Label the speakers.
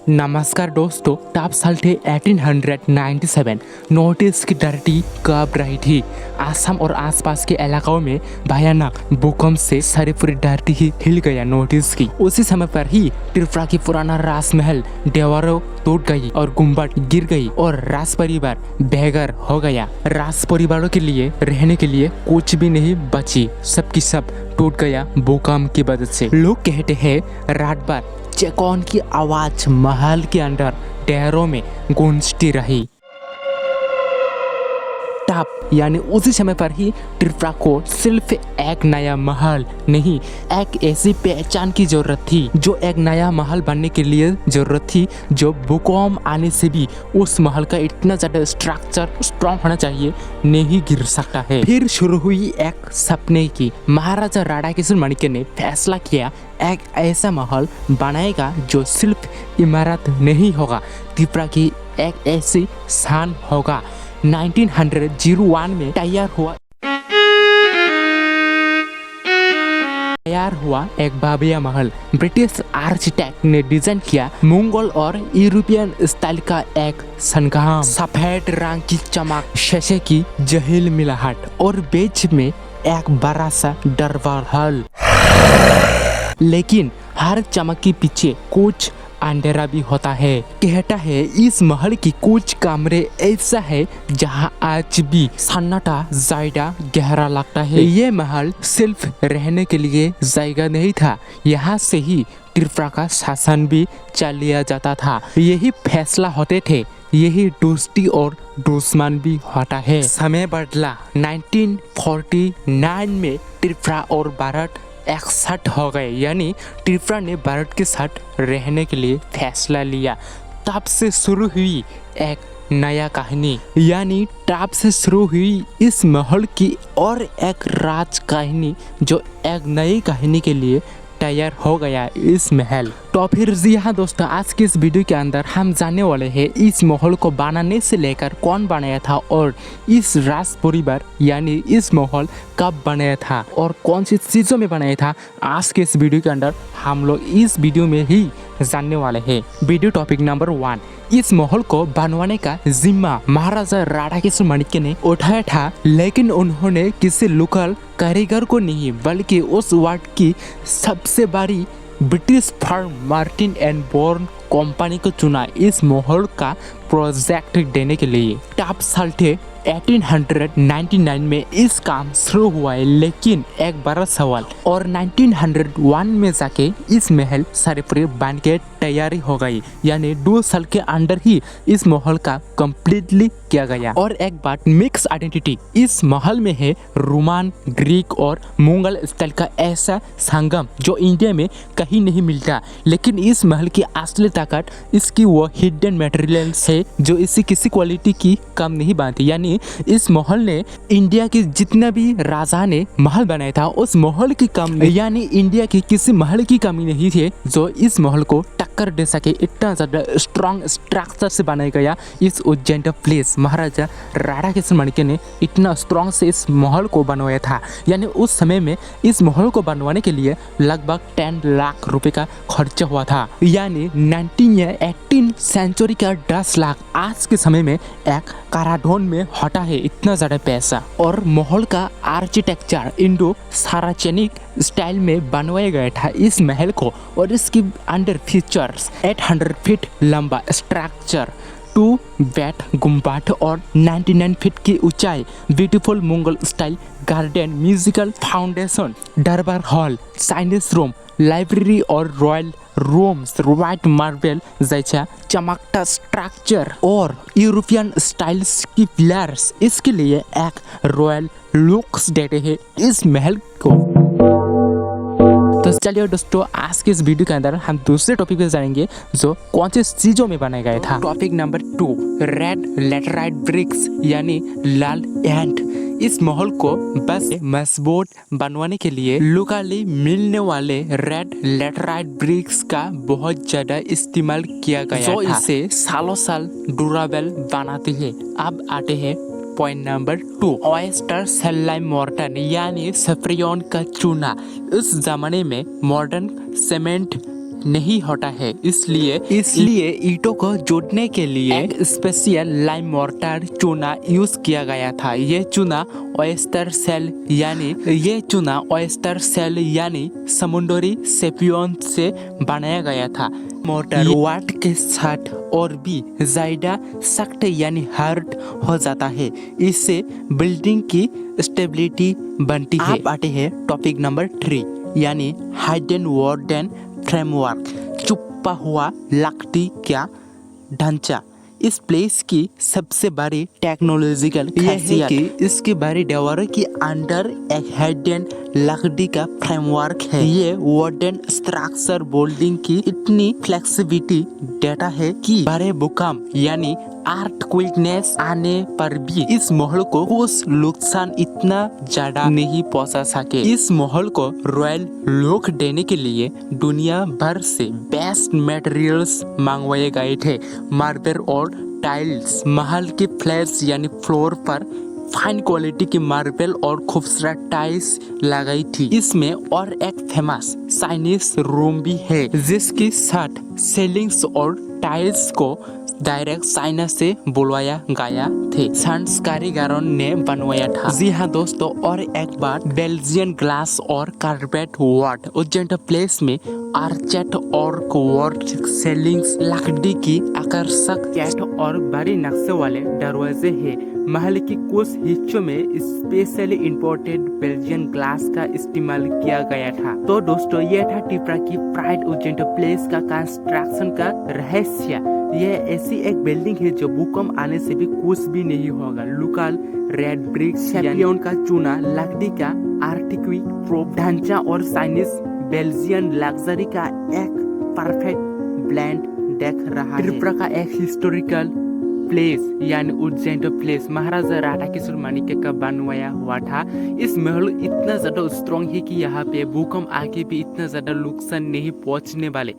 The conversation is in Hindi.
Speaker 1: नमस्कार दोस्तों, टॉप साल थे 1897। नॉर्थ ईस्ट की धरती कांप रही थी। आसाम और आसपास के इलाकों में भयानक भूकंप से सारी पूरी धरती ही हिल गया नॉर्थ ईस्ट की। उसी समय पर ही त्रिपुरा की पुराना राजमहल दीवारों टूट गई और गुम्बद गिर गई और राज परिवार बेघर हो गया। राज परिवारों के लिए रहने के लिए कुछ भी नहीं बची, सबकी सब टूट गया भूकंप की वजह से। लोग कहते हैं रात भर चेकॉन की आवाज महल के अंदर डैरों में गूंजती रही। तब यानी उसी समय पर ही त्रिपुरा को सिर्फ एक नया महल नहीं, एक ऐसी पहचान की जरूरत थी, जो एक नया महल बनने के लिए जरूरत थी, जो भूकंप आने से भी उस महल का इतना ज्यादा स्ट्रक्चर स्ट्रॉन्ग होना चाहिए, नहीं गिर सकता है। फिर शुरू हुई एक सपने की। महाराजा राणा किशोर माणिक्य ने फैसला किया एक ऐसा महल बनाएगा जो सिर्फ इमारत नहीं होगा, त्रिपुरा की एक ऐसी शान होगा। 1901 में तैयार हुआ एक बाबिया महल। ब्रिटिश आर्किटेक्ट ने डिजाइन किया मुगल और यूरोपियन स्टाइल का एक संगम। सफेद रंग की चमक, शीशे की जहील मिलाहट और बीच में एक बड़ा सा दरबार हॉल। लेकिन हर चमक के पीछे कुछ अंधेरा भी होता है। कहता है इस महल की कुछ कमरे ऐसा है जहां आज भी सन्नाटा ज्यादा गहरा लगता है। ये महल सिर्फ रहने के लिए जगह नहीं था, यहाँ से ही त्रिपुरा का शासन भी चलिया जाता था। यही फैसला होते थे, यही दोस्ती और दुश्मन भी होता है। समय बदला। 1949 में त्रिपुरा और भारत एक साथ हो गए, यानी त्रिपुरा ने भारत के साथ रहने के लिए फैसला लिया। तब से शुरू हुई एक नया कहानी, यानी तब से शुरू हुई इस महल की और एक राज कहानी, जो एक नई कहानी के लिए तैयार हो गया इस महल। तो फिर जी हाँ दोस्तों, आज के इस वीडियो के अंदर हम जानने वाले हैं इस महल को बनाने से लेकर कौन बनाया था और इस राज परिवार यानी इस महल कब बनाया था और कौन सी चीज़ों में बनाया था। आज के इस वीडियो के अंदर हम लोग इस वीडियो में ही जानने वाले हैं। वीडियो टॉपिक नंबर 1, इस महल को बनवाने का जिम्मा महाराजा राणा किशोर माणिक्य ने उठाया था, लेकिन उन्होंने किसी लोकल कारीगर को नहीं बल्कि उस वक्त की सबसे बड़ी British firm Martin and Burn company को चुना इस महल का प्रोजेक्ट देने के लिए। तब साल थे 1899 में इस काम शुरू हुआ है, लेकिन एक बड़ा सवाल, और 1901 में जाके इस महल सारे पूरे बन के तैयारी हो गई, यानी 2 साल के अंदर ही इस महल का कंप्लीटली किया गया। और एक बात, मिक्स आइडेंटिटी इस महल में है, रोमन, ग्रीक और मुगल स्टाइल का ऐसा संगम जो इंडिया में कहीं नहीं मिलता। लेकिन इस महल की असली ताकत इसकी वो हिडन मटेरियल्स है जो इसी किसी क्वालिटी की कम नहीं बनती। यानी इस महल ने इंडिया के जितना भी राजा ने महल बनाया था उस महल की कम, यानी इंडिया की किसी महल की कमी नहीं थी जो इस महल को टक्कर दे सके। इतना ज्यादा स्ट्रॉन्ग स्ट्रक्चर से बनाया गया इस उज्जैन प्लेस। महाराजा राणा किशोर माणिक्य ने इतना स्ट्रॉन्ग से इस महल को बनवाया था, यानी उस समय में इस महल को बनवाने के लिए लगभग 10 लाख रुपए का खर्चा हुआ था, यानी 19 या 18 सेंचुरी का 10 लाख आज के समय में एक कराधन में होता है, इतना ज्यादा पैसा। और महल का आर्किटेक्चर इंडो साराचनिक स्टाइल में बनवाया गया था इस महल को, और इसकी अंडर फीचर्स 800 फीट लंबा स्ट्रक्चर, 2 बेड गुम्बद और 99 फीट की ऊंचाई, beautiful Mughal style garden, musical foundation, दरबार हॉल, साइंस रूम, लाइब्रेरी और रॉयल रूम्स, व्हाइट मार्बल जैसा चमकता स्ट्रक्चर और यूरोपियन स्टाइल्स की पिलर्स इसके लिए एक रॉयल लुक्स देते हैं इस महल को। तो चलिए दोस्तों, आज के इस वीडियो के अंदर हम दूसरे टॉपिक पे जानेंगे जो कौन सी चीजों में बनाया गया था। Topic number 2, red laterite bricks यानी लाल ईंट। इस महल को बस मजबूत बनवाने के लिए लोकली मिलने वाले रेड लैटेराइट ब्रिक्स का बहुत ज्यादा इस्तेमाल किया गया जो इसे सालों साल ड्यूरेबल बनाते हैं। अब आते हैं पॉइंट नंबर 2, ऑयस्टर सेलाइम मॉर्टन यानी सफ्रियन का चूना। उस जमाने में मॉडर्न सीमेंट नहीं होता है, इसलिए ईंटों को जोड़ने के लिए एक स्पेशल लाइम मोर्टार चूना यूज किया गया था। ये चूना ऑयस्टर सेल यानी समुद्री सेपियन से बनाया गया था। मोर्टार वाट के साथ और भी ज्यादा सख्त यानी हार्ड हो जाता है, इससे बिल्डिंग की स्टेबिलिटी बनती है। अब आते हैं टॉपिक नंबर 3 यानी हाइडन वार्डन फ्रेमवर्क, छुपा हुआ लकड़ी का ढांचा। इस प्लेस की सबसे बड़ी टेक्नोलॉजिकल खासियत कि इसकी बड़ी दीवारों के अंदर एक हिडन लकड़ी का फ्रेमवर्क है। ये वुडन स्ट्रक्चर बिल्डिंग की इतनी फ्लेक्सिबिलिटी देता है कि बड़े भूकंप यानी अर्थक्वेकनेस आने पर भी इस महल को कुछ नुकसान इतना ज्यादा नहीं पहुंचा सके। इस महल को रॉयल लुक देने के लिए दुनिया भर से बेस्ट मटेरियल्स मंगवाए गए थे। मार्बल और टाइल्स, महल के फ्लैट्स यानी फ्लोर पर फाइन क्वालिटी की मार्बल और खूबसूरत टाइल्स लगाई थी। इसमें और एक फेमस चाइनीज रूम भी है, जिसकी साथ सीलिंग्स और टाइल्स को डायरेक्ट चाइना से बुलवाया गया थे, सांस कारीगरों ने बनवाया था। जी हाँ दोस्तों, और एक बार बेल्जियन ग्लास और कारपेट वर्क उज्जैन प्लेस में आर्चेट और वर्क सीलिंग्स, लकड़ी की आकर्षक गेट और बड़े नक्शे वाले दरवाजे हैं। महल के कुछ हिस्सों में स्पेशली इंपोर्टेड बेल्जियन ग्लास का इस्तेमाल किया गया था। तो दोस्तों, ये था टिपरा की प्राइड उज्जैन प्लेस का कंस्ट्रक्शन का रहस्य। यह ऐसी एक बिल्डिंग है जो भूकंप आने से भी कुछ भी नहीं होगा। लोकल रेड ब्रिक चैंपियन का चूना, लकड़ी का आर्टिक्विक प्रूफ ढांचा और चाइनीज बेल्जियन लग्जरी का एक परफेक्ट ब्लेंड देख रहा है। त्रिपुरा का एक हिस्टोरिकल प्लेस यानी उज्जैन प्लेस महाराजा राणा किशोर माणिक्य का बनवाया हुआ था। इस महल इतना ज्यादा स्ट्रॉन्ग है कि यहाँ पे भूकंप आके भी इतना ज्यादा नुकसान नहीं पहुँचने वाले।